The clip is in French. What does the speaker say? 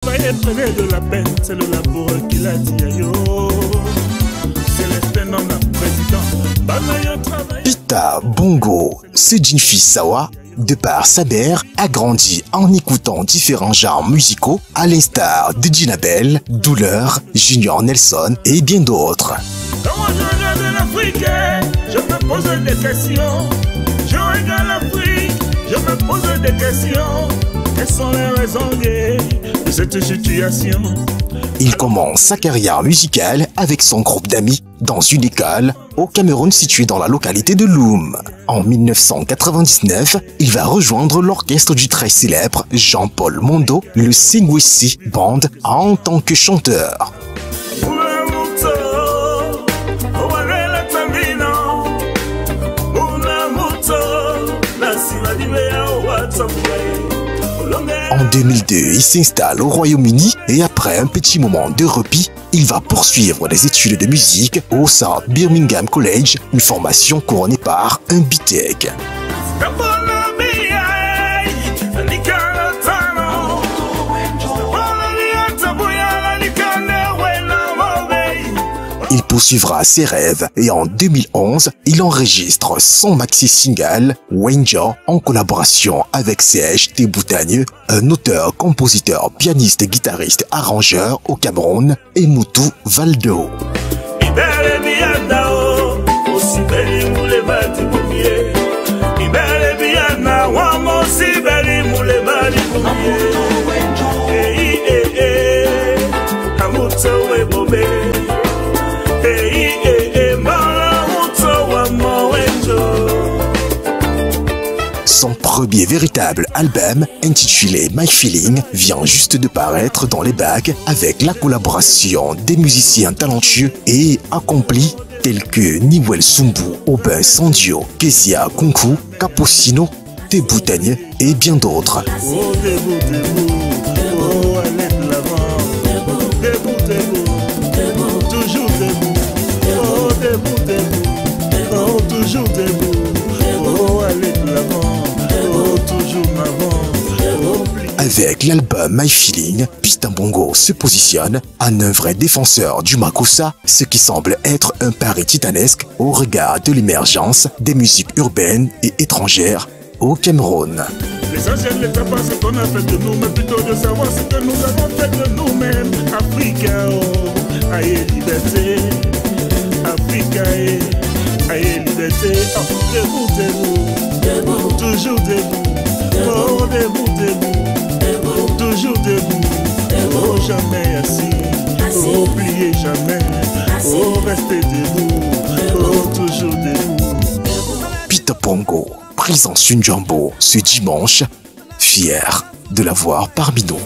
Prenez de la peine, c'est le laboureur qui l'a dit. Célestin nomme la présidente. Pita Bongo Sejinfi Sawa, de par sa mère, a grandi en écoutant différents genres musicaux, à l'instar de Djinabel, Douleur, Junior Nelson et bien d'autres. Quand je regarde l'Afrique, je me pose des questions. Je regarde l'Afrique, je me pose des questions. Quelles sont les raisons de cette situation? Il commence sa carrière musicale avec son groupe d'amis dans une école au Cameroun située dans la localité de Loum. En 1999, il va rejoindre l'orchestre du très célèbre Jean-Paul Mondo, le Singwesi Band, en tant que chanteur. En 2002, il s'installe au Royaume-Uni et après un petit moment de répit, il va poursuivre les études de musique au South Birmingham College, une formation couronnée par un BTech. Il poursuivra ses rêves et en 2011, il enregistre son maxi-single Wenjo en collaboration avec C.H. Teboutagne, un auteur, compositeur, pianiste, guitariste, arrangeur au Cameroun, et Moutou Valdo. Son premier véritable album, intitulé My Feeling, vient juste de paraître dans les bacs avec la collaboration des musiciens talentueux et accomplis tels que Niwel Sumbu, Aubin Sandio, Kezia Kunku, Capucino, Teboutagne et bien d'autres. Avec l'album My Feeling, Pita Bongo se positionne en un vrai défenseur du Makossa, ce qui semble être un pari titanesque au regard de l'émergence des musiques urbaines et étrangères au Cameroun. L'essentiel n'est pas ce qu'on a fait de nous, mais plutôt de savoir ce que nous avons fait de nous-mêmes. Africa, oh, aïe liberté. Africa, aïe liberté. Oh, debout, debout, toujours debout. Oh, debout, debout. Toujours debout, oh jamais assis, oh oubliez jamais, oh restez debout, oh toujours debout. Pita Bongo présente une Jumbo ce dimanche, fier de l'avoir parmi nous.